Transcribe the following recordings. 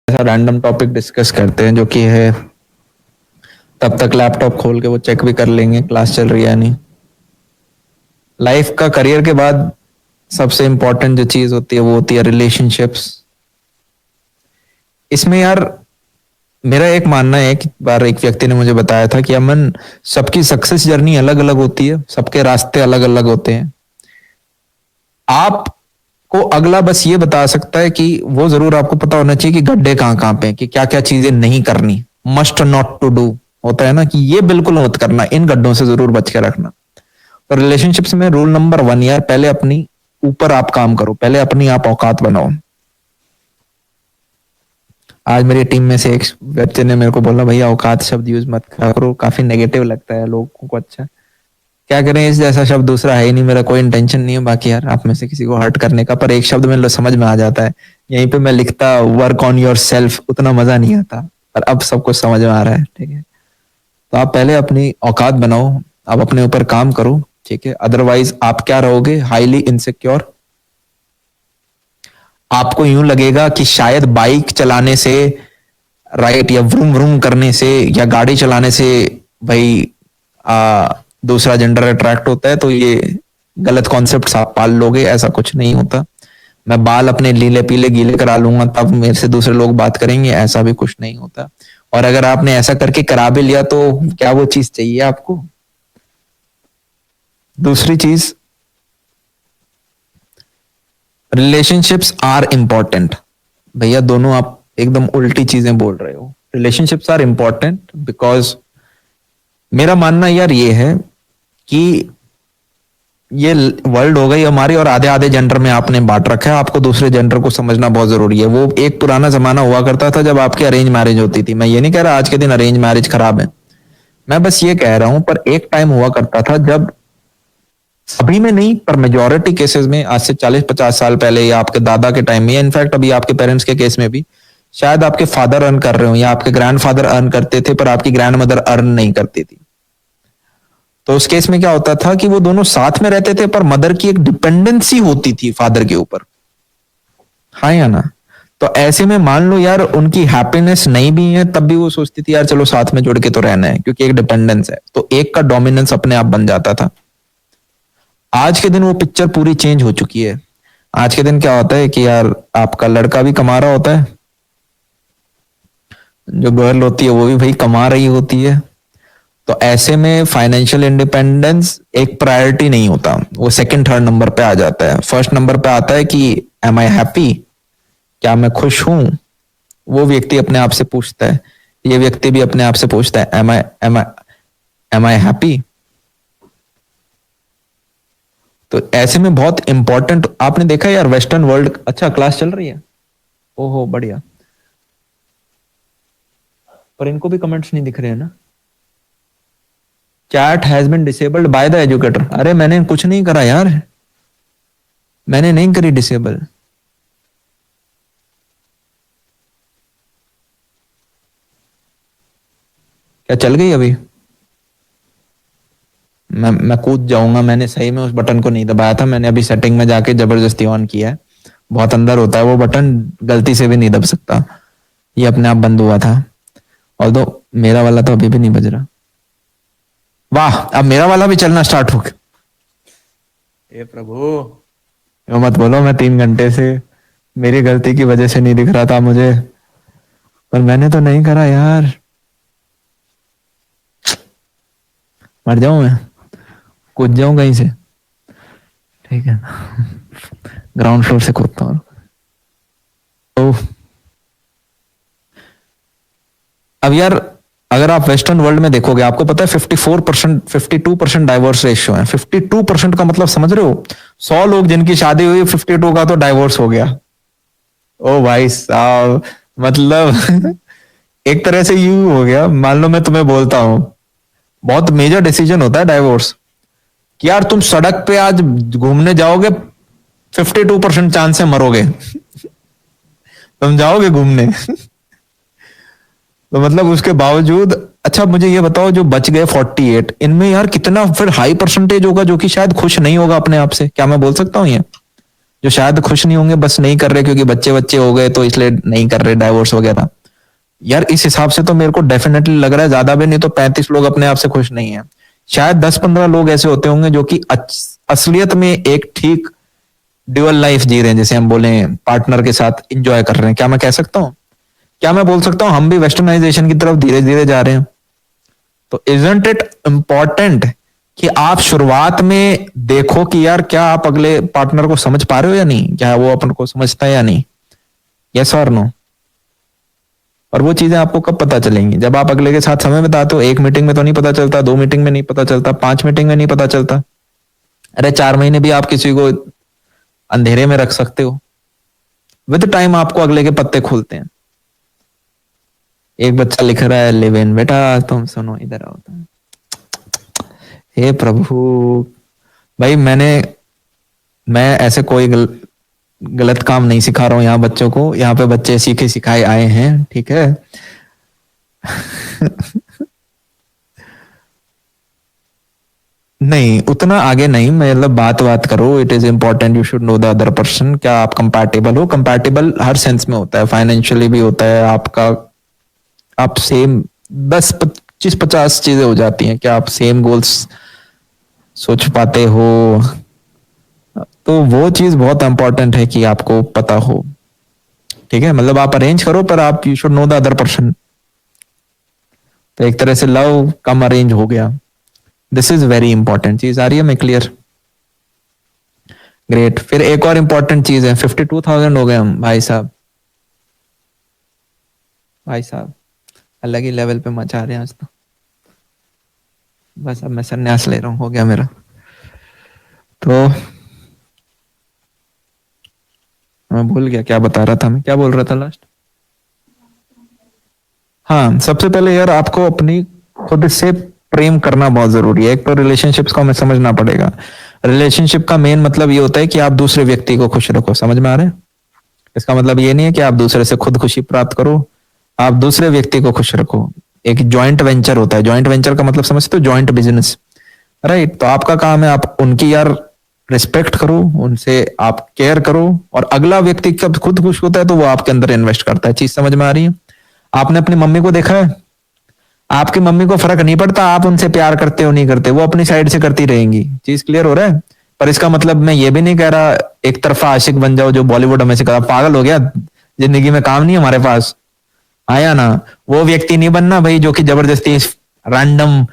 ऐसा random topic discuss करते हैं जो कि है, तब तक लैपटॉप खोल के वो चेक भी कर लेंगे क्लास चल रही है नहीं। लाइफ का करियर के बाद सबसे इंपॉर्टेंट जो चीज होती है वो होती है रिलेशनशिप्स। इसमें यार मेरा एक मानना है कि बार एक व्यक्ति ने मुझे बताया था कि अमन, सबकी सक्सेस जर्नी अलग अलग होती है, सबके रास्ते अलग अलग होते हैं। आपको अगला बस ये बता सकता है कि वो जरूर आपको पता होना चाहिए कि गड्ढे कहाँ कहाँ पे हैं, कि क्या क्या चीजें नहीं करनी, मस्ट नॉट टू डू होता है ना, कि ये बिल्कुल मत करना, इन गड्ढों से जरूर बच के रखना। तो रिलेशनशिप्स में रूल नंबर 1 यार, पहले अपनी ऊपर आप काम करो, पहले अपनी आप औकात बनाओ। आज मेरी टीम में से एक व्यक्ति ने मेरे को बोला, भैया औकात शब्द यूज मत करो, काफी नेगेटिव लगता है लोगों को। अच्छा क्या करें, इस जैसा शब्द दूसरा है ही नहीं, मेरा कोई इंटेंशन नहीं है बाकी यार आप में से किसी को हर्ट करने का, पर एक शब्द में समझ में आ जाता है। यहीं पे मैं लिखता वर्क ऑन योर सेल्फ, उतना मजा नहीं आता, पर अब सब कुछ समझ में आ रहा है। ठीक है, तो आप पहले अपनी औकात बनाओ, आप अपने ऊपर काम करो। ठीक है, अदरवाइज आप क्या रहोगे, हाईली इनसिक्योर। आपको यूं लगेगा कि शायद बाइक चलाने से, राइट, या व्रूम व्रूम करने से, या गाड़ी चलाने से भाई दूसरा जेंडर अट्रैक्ट होता है, तो ये गलत कॉन्सेप्ट आप पाल लोगे। ऐसा कुछ नहीं होता। मैं बाल अपने लीले पीले गीले करा लूंगा तब मेरे से दूसरे लोग बात करेंगे, ऐसा भी कुछ नहीं होता। और अगर आपने ऐसा करके करा भी लिया तो क्या वो चीज चाहिए आपको? दूसरी चीज, रिलेशनशिप्स आर इंपॉर्टेंट। भैया दोनों आप एकदम उल्टी चीजें बोल रहे हो। रिलेशनशिप्स आर इंपॉर्टेंट बिकॉज मेरा मानना यार ये है कि ये वर्ल्ड हो गई हमारी, और आधे आधे जेंडर में आपने बांट रखा है। आपको दूसरे जेंडर को समझना बहुत जरूरी है। वो एक पुराना जमाना हुआ करता था जब आपकी अरेंज मैरिज होती थी। मैं ये नहीं कह रहा आज के दिन अरेंज मैरिज खराब है, मैं बस ये कह रहा हूं, पर एक टाइम हुआ करता था जब, सभी में नहीं पर मेजोरिटी केसेस में, आज से 40-50 साल पहले, या आपके दादा के टाइम में, या इनफैक्ट अभी आपके पेरेंट्स के केस में भी, शायद आपके फादर अर्न कर रहे हो या आपके ग्रैंडफादर अर्न करते थे, पर आपकी ग्रैंड मदर अर्न नहीं करती थी। तो उस केस में क्या होता था कि वो दोनों साथ में रहते थे, पर मदर की एक डिपेंडेंसी होती थी फादर के ऊपर, हाँ या ना? तो ऐसे में मान लो यार उनकी हैप्पीनेस नहीं भी है, तब भी वो सोचती थी यार चलो साथ में जुड़ के तो रहना है, क्योंकि एक डिपेंडेंस है। तो एक का डोमिनेंस अपने आप बन जाता था। आज के दिन वो पिक्चर पूरी चेंज हो चुकी है। आज के दिन क्या होता है कि यार आपका लड़का भी कमा रहा होता है, जो गर्ल होती है वो भी भाई कमा रही होती है। तो ऐसे में फाइनेंशियल इंडिपेंडेंस एक प्रायोरिटी नहीं होता, वो सेकंड थर्ड नंबर पे आ जाता है। फर्स्ट नंबर पे आता है कि एम आई हैप्पी, क्या मैं खुश हूं? वो व्यक्ति अपने आप से पूछता है, ये व्यक्ति भी अपने आप से पूछता है एम आई हैप्पी। तो ऐसे में बहुत इंपॉर्टेंट, आपने देखा यार वेस्टर्न वर्ल्ड। अच्छा क्लास चल रही है, ओहो बढ़िया, पर इनको भी कमेंट्स नहीं दिख रहे हैं ना। Chat has been disabled by the educator. अरे मैंने कुछ नहीं करा यार, मैंने नहीं करी डिसेबल। क्या चल गई अभी? मैं कूद जाऊंगा। मैंने सही में उस बटन को नहीं दबाया था, मैंने अभी सेटिंग में जाके जबरदस्ती ऑन किया है। बहुत अंदर होता है वो बटन, गलती से भी नहीं दब सकता। ये अपने आप बंद हुआ था, और तो मेरा वाला तो अभी भी नहीं बज रहा। वाह, अब मेरा वाला भी चलना स्टार्ट हो गया। ए प्रभु, मत बोलो मैं 3 घंटे से मेरी गलती की वजह से नहीं दिख रहा था मुझे, पर मैंने तो नहीं करा यार। मर जाऊं मैं, कूद जाऊं कहीं से? ठीक है, ग्राउंड फ्लोर से कूदता हूं। तो अब यार अगर आप वेस्टर्न वर्ल्ड में देखोगे, आपको पता है 54%, 52% डाइवोर्स रेशियो है। 52% का मतलब समझ रहे हो? 100 लोग जिनकी शादी हुई, 52 का तो डाइवोर्स हो गया। ओ भाई साहब, मतलब एक तरह से यूं हो गया, मान लो मैं तुम्हें बोलता हूं, बहुत मेजर डिसीजन होता है डाइवोर्स, कि यार तुम सड़क पे आज घूमने जाओगे, 52% चांस है मरोगे। तुम जाओगे घूमने तो मतलब उसके बावजूद, अच्छा मुझे ये बताओ जो बच गए 48, इनमें यार कितना फिर हाई परसेंटेज होगा जो कि शायद खुश नहीं होगा अपने आप से? क्या मैं बोल सकता हूं ये? जो शायद खुश नहीं होंगे, बस नहीं कर रहे क्योंकि बच्चे बच्चे हो गए तो इसलिए नहीं कर रहे डाइवोर्स वगैरह। यार इस हिसाब से तो मेरे को डेफिनेटली लग रहा है ज्यादा भी नहीं तो 35 लोग अपने आप से खुश नहीं है। शायद 10-15 लोग ऐसे होते होंगे जो कि असलियत में एक ठीक ड्यूअल लाइफ जी रहे हैं, जैसे हम बोले पार्टनर के साथ इंजॉय कर रहे हैं। क्या मैं कह सकता हूँ, क्या मैं बोल सकता हूँ हम भी वेस्टर्नाइजेशन की तरफ धीरे धीरे जा रहे हैं? तो इजंट इट इम्पॉर्टेंट कि आप शुरुआत में देखो कि यार क्या आप अगले पार्टनर को समझ पा रहे हो या नहीं, क्या वो अपन को समझता है या नहीं, यस और नो। और वो चीजें आपको कब पता चलेंगी, जब आप अगले के साथ समय बिताते हो। एक मीटिंग में तो नहीं पता चलता, 2 मीटिंग में नहीं पता चलता, 5 मीटिंग में नहीं पता चलता, अरे 4 महीने भी आप किसी को अंधेरे में रख सकते हो। विद टाइम आपको अगले के पत्ते खुलते हैं। एक बच्चा लिख रहा है लिव इन, बेटा तुम सुनो इधर आओ तुम। हे प्रभु भाई, मैं ऐसे कोई गलत काम नहीं सिखा रहा हूं यहाँ बच्चों को, यहाँ पे बच्चे सीखे सिखाए आए हैं, ठीक है। नहीं उतना आगे नहीं, मतलब बात करो। It is important you should know the other person, क्या आप कंपैटिबल हो। कंपैटिबल हर सेंस में होता है, फाइनेंशियली भी होता है आपका, आप सेम 10-25-50 चीजें हो जाती हैं, क्या आप सेम गोल्स सोच पाते हो। तो वो चीज बहुत इंपॉर्टेंट है कि आपको पता हो, ठीक है। मतलब आप अरेंज करो पर आप you should know the other person. तो एक तरह से लव कम अरेंज हो गया। दिस इज वेरी इंपॉर्टेंट चीज। आ रही है मैं क्लियर? ग्रेट। फिर एक और इंपॉर्टेंट चीज है, 52,000 हो गए हम भाई साहब। भाई साहब अलग ही लेवल पे मचा रहे हैं आज तो। बस अब मैं संन्यास ले रहा हूं, हो गया मेरा। तो मैं भूल गया क्या बता रहा था, मैं क्या बोल रहा था लास्ट। हाँ, सबसे पहले यार आपको अपनी खुद से प्रेम करना बहुत जरूरी है। एक तो रिलेशनशिप्स को हमें समझना पड़ेगा। रिलेशनशिप का मेन मतलब ये होता है कि आप दूसरे व्यक्ति को खुश रखो, समझ में आ रहा है? इसका मतलब ये नहीं है कि आप दूसरे से खुद खुशी प्राप्त करो, आप दूसरे व्यक्ति को खुश रखो। एक जॉइंट वेंचर होता है, जॉइंट वेंचर का मतलब समझते हो, जॉइंट बिजनेस, राइट। तो आपका काम है आप उनकी यार रिस्पेक्ट करो, उनसे आप केयर करो, और अगला व्यक्ति जब खुद खुश होता है तो वो आपके अंदर इन्वेस्ट करता है। चीज समझ में आ रही है? आपने अपनी मम्मी को देखा है, आपकी मम्मी को फर्क नहीं पड़ता आप उनसे प्यार करते हो नहीं करते, वो अपनी साइड से करती रहेंगी। चीज क्लियर हो रहा है? पर इसका मतलब मैं ये भी नहीं कह रहा एक तरफा आशिक बन जाओ, जो बॉलीवुड हमें सिखा। पागल हो गया, जिंदगी में काम नहीं है हमारे पास, आया ना। वो व्यक्ति नहीं बनना भाई जो कि जबरदस्ती रैंडम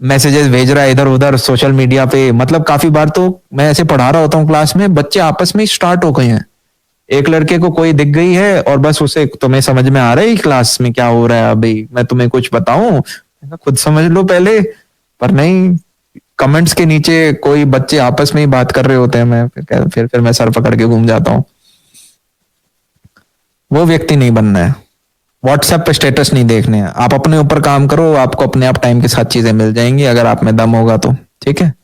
मैसेजेस भेज रहा है इधर उधर सोशल मीडिया पे। मतलब काफी बार तो मैं ऐसे पढ़ा रहा होता हूँ क्लास में, बच्चे आपस में स्टार्ट हो गए हैं। एक लड़के को कोई दिख गई है और बस उसे, तुम्हें समझ में आ रहा है क्लास में क्या हो रहा है अभी, मैं तुम्हें कुछ बताऊं, खुद समझ लो पहले। पर नहीं, कमेंट्स के नीचे कोई बच्चे आपस में ही बात कर रहे होते हैं, मैं फिर मैं सर पकड़ के घूम जाता हूँ। वो व्यक्ति नहीं बनना है। व्हाट्सएप पे स्टेटस नहीं देखने हैं। आप अपने ऊपर काम करो, आपको अपने आप टाइम के साथ चीजें मिल जाएंगी अगर आप में दम होगा तो, ठीक है।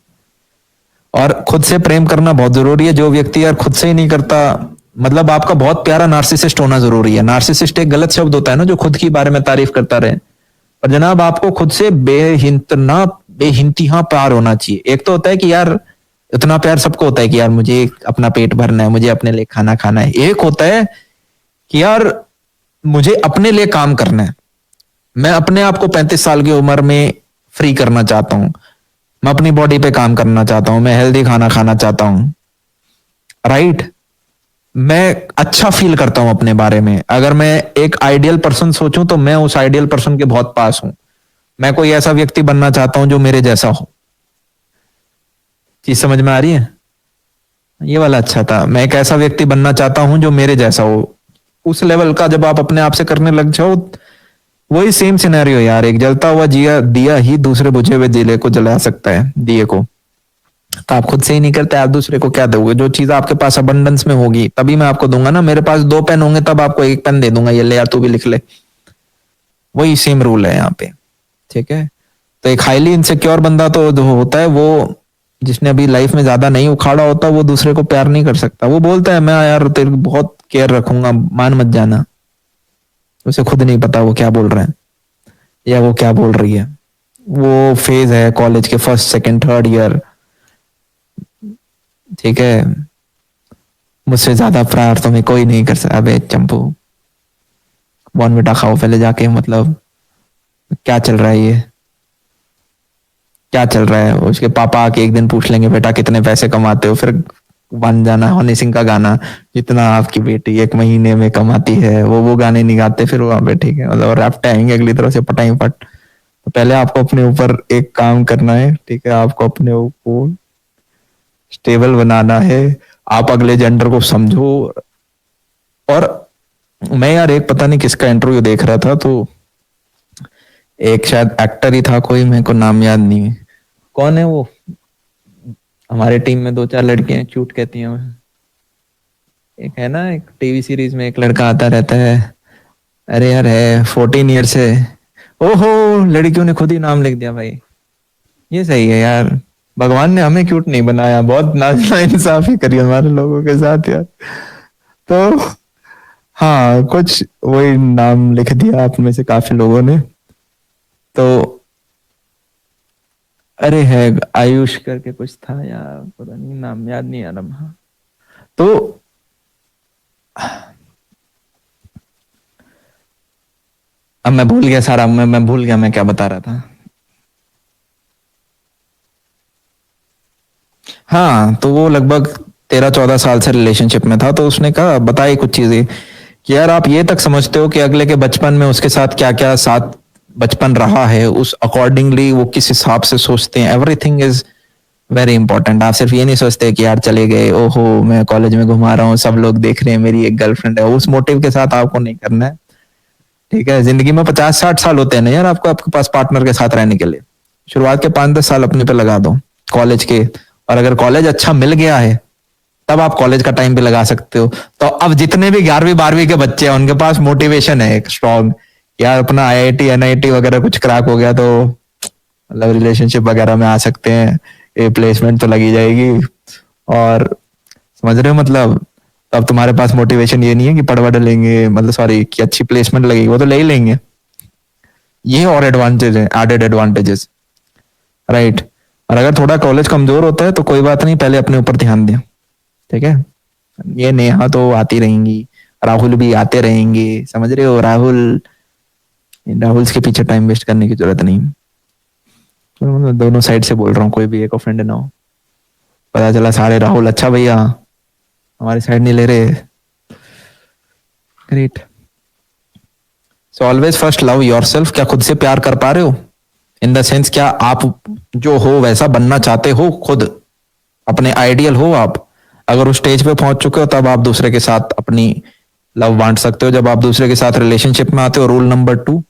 और खुद से प्रेम करना बहुत जरूरी है। जो व्यक्ति यार खुद से ही नहीं करता, मतलब आपका बहुत प्यारा नार्सिसिस्ट होना जरूरी है। नार्सिसिस्ट एक गलत शब्द होता है ना, जो खुद की बारे में तारीफ करता रहे। पर जनाब आपको खुद से बेहिंतहा प्यार होना चाहिए। एक तो होता है कि यार इतना प्यार सबको होता है कि यार मुझे अपना पेट भरना है, मुझे अपने लिए खाना खाना है। एक होता है कि यार मुझे अपने लिए काम करना है, मैं अपने आप को 35 साल की उम्र में फ्री करना चाहता हूं, मैं अपनी बॉडी पे काम करना चाहता हूं, मैं हेल्दी खाना खाना चाहता हूं, राइट। मैं अच्छा फील करता हूं अपने बारे में। अगर मैं एक आइडियल पर्सन सोचूं तो मैं उस आइडियल पर्सन के बहुत पास हूं। मैं कोई ऐसा व्यक्ति बनना चाहता हूं जो मेरे जैसा हो। चीज समझ में आ रही है? ये वाला अच्छा था। मैं एक ऐसा व्यक्ति बनना चाहता हूं जो मेरे जैसा हो। उस लेवल का जब आप अपने आप से करने लग जाओ, वही सेम सिनेरियो यार, एक जलता हुआ जिया दिया ही दूसरे बुझे हुए दिले को जला सकता है, दिए को। तो आप खुद से ही नहीं करते, आप दूसरे को क्या दोगे? जो चीज आपके पास अबंडेंस में होगी तभी मैं आपको दूंगा ना। मेरे पास 2 पेन होंगे तब आपको 1 पेन दे दूंगा, ये ले यार तू भी लिख ले। वही सेम रूल है यहाँ पे, ठीक है। तो एक हाईली इनसिक्योर बंदा तो जो होता है, वो जिसने अभी लाइफ में ज्यादा नहीं उखाड़ा होता, वो दूसरे को प्यार नहीं कर सकता। वो बोलता है मैं यार तेरे को बहुत केयर रखूंगा, मान मत जाना। उसे खुद नहीं पता वो क्या बोल रहे हैं या वो क्या बोल रही है। वो फेज है कॉलेज के फर्स्ट सेकंड थर्ड ईयर, ठीक है। मुझसे ज्यादा प्यार तुम्हें कोई नहीं कर सकता। अबे चंपू, बॉर्नविटा खाओ पहले जाके। मतलब क्या चल रहा है ये, क्या चल रहा है? उसके पापा आके एक दिन पूछ लेंगे बेटा कितने पैसे कमाते हो, फिर बन जाना हनी सिंह का गाना, जितना आपकी बेटी एक महीने में कमाती है, वो गाने नहीं गाते फिर वहां पे, ठीक है? मतलब रैप्टे आएंगे अगली तरफ से पटाई पट। तो पहले आपको अपने ऊपर एक काम करना है, ठीक है? आपको अपने ऊपर स्टेबल बनाना है। आप अगले जेंडर को समझो। और मैं यार एक पता नहीं किसका इंटरव्यू देख रहा था, तो एक शायद एक्टर ही था कोई, मेरे को नाम याद नहीं है कौन है वो। हमारे टीम में दो चार लड़कियां क्यूट कहती हैं। एक है ना, एक टीवी सीरीज में एक लड़का आता रहता है, अरे यार है 14 ईयर से। ओहो, लड़कियों ने खुद ही नाम लिख दिया भाई। ये सही है यार, भगवान ने हमें क्यूट नहीं बनाया, बहुत नाइंसाफी करी हमारे लोगों के साथ यार। तो हाँ, कुछ वही नाम लिख दिया आप में से काफी लोगों ने। तो अरे है आयुष करके कुछ था यार, पता नहीं नाम याद नहीं आ रहा। हाँ, तो अब मैं भूल गया सारा, मैं भूल गया मैं क्या बता रहा था। हाँ, तो वो लगभग 13-14 साल से रिलेशनशिप में था, तो उसने कहा बताई कुछ चीजें कि यार आप ये तक समझते हो कि अगले के बचपन में उसके साथ क्या क्या साथ बचपन रहा है, उस अकॉर्डिंगली वो किस हिसाब से सोचते हैं। Everything is very important. आप सिर्फ ये नहीं सोचते कि यार चले गए, ओहो मैं कॉलेज में घुमा रहा हूँ, सब लोग देख रहे हैं मेरी एक गर्लफ्रेंड है, उस मोटिव के साथ आपको नहीं करना है, ठीक है? जिंदगी में 50-60 साल होते हैं ना यार आपको, आपके पास पार्टनर के साथ रहने के लिए। शुरुआत के 5-10 साल अपने पे लगा दो कॉलेज के, और अगर कॉलेज अच्छा मिल गया है तब आप कॉलेज का टाइम भी लगा सकते हो। तो अब जितने भी 11वीं 12वीं के बच्चे हैं उनके पास मोटिवेशन है एक स्ट्रॉन्ग, यार अपना आईआईटी एनआईटी वगैरह कुछ क्रैक हो गया तो मतलब रिलेशनशिप वगैरह में आ सकते हैं, ये प्लेसमेंट तो लगी जाएगी। और समझ रहे हो मतलब, अब तुम्हारे पास मोटिवेशन ये नहीं है कि पढ़ लेंगे, मतलब सॉरी कि अच्छी प्लेसमेंट लगेगी, वो तो ले ही लेंगे। ये और एडवांटेज है, एडेड एडवांटेजेस, राइट? और अगर थोड़ा कॉलेज कमजोर होता है तो कोई बात नहीं, पहले अपने ऊपर ध्यान दें, ठीक है? ये नेहा तो आती रहेंगी, राहुल भी आते रहेंगे, समझ रहे हो? राहुल, राहुल के पीछे टाइम वेस्ट करने की जरूरत नहीं। तो मतलब दोनों साइड से बोल रहा हूँ, कोई भी एक ऑफेंड ना हो। पता चला सारे राहुल, अच्छा भैया हमारी साइड नहीं ले रहे, great. So always first love yourself. क्या खुद से प्यार कर पा रहे हो? इन द सेंस क्या आप जो हो वैसा बनना चाहते हो? खुद अपने आइडियल हो आप? अगर उस स्टेज पे पहुंच चुके हो तब आप दूसरे के साथ अपनी लव बांट सकते हो। जब आप दूसरे के साथ रिलेशनशिप में आते हो, रूल नंबर 2,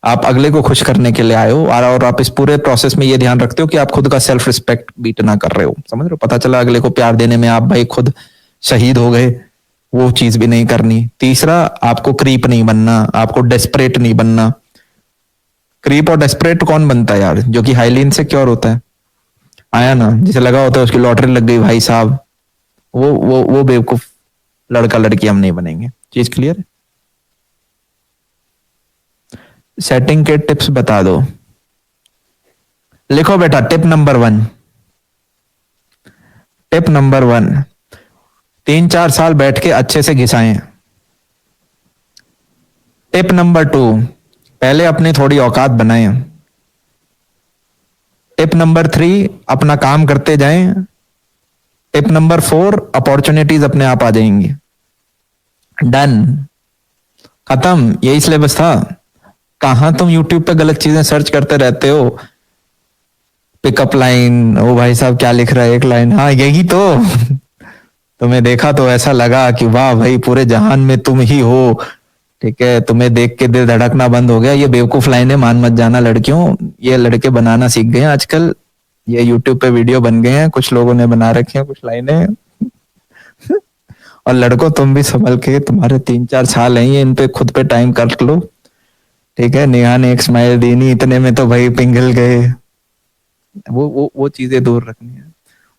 आप अगले को खुश करने के लिए आए हो, और आप इस पूरे प्रोसेस में ये ध्यान रखते हो कि आप खुद का सेल्फ रिस्पेक्ट बीट ना कर रहे हो। समझ रहे हो? पता चला अगले को प्यार देने में आप भाई खुद शहीद हो गए, वो चीज भी नहीं करनी। तीसरा, आपको क्रीप नहीं बनना, आपको डेस्परेट नहीं बनना। क्रीप और डेस्परेट कौन बनता है यार? जो कि हाईली इनसिक्योर होता है, आया ना, जिसे लगा होता है उसकी लॉटरी लग गई भाई साहब, वो बेवकूफ लड़का लड़की हम नहीं बनेंगे। चीज क्लियर? सेटिंग के टिप्स बता दो। लिखो बेटा, टिप नंबर 1, टिप नंबर 1, 3-4 साल बैठ के अच्छे से घिसाएं। टिप नंबर 2, पहले अपनी थोड़ी औकात बनाएं। टिप नंबर 3, अपना काम करते जाएं। टिप नंबर 4, अपॉर्चुनिटीज अपने आप आ जाएंगी। डन, खत्म, यही सिलेबस था। कहां तुम यूट्यूब पे गलत चीजें सर्च करते रहते हो? पिकअप लाइन, ओ भाई साहब क्या लिख रहा है एक लाइन, हाँ यही तो। तुम्हें देखा तो ऐसा लगा कि वाह भाई पूरे जहान में तुम ही हो, ठीक है? तुम्हें देख के दिल धड़कना बंद हो गया। ये बेवकूफ लाइनें मान मत जाना लड़कियों, ये लड़के बनाना सीख गए हैं आजकल। ये यूट्यूब पे वीडियो बन गए हैं, कुछ लोगों ने बना रखे हैं कुछ लाइनें। और लड़कों तुम भी संभल के, तुम्हारे 3-4 साल हैं ये, इन पे खुद पे टाइम कर लो, ठीक है? नेहा ने एक स्माइल दी नहीं, इतने में तो भाई पिघल गए। वो चीजें दूर रखनी है।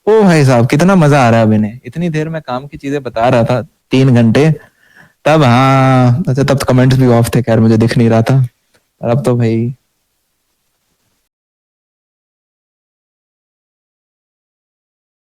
ओ भाई साहब कितना मजा आ रहा है। अभी ने इतनी देर में काम की चीजें बता रहा था, 3 घंटे, तब हाँ अच्छा, तब तो कमेंट्स भी ऑफ थे, खैर मुझे दिख नहीं रहा था। और अब तो भाई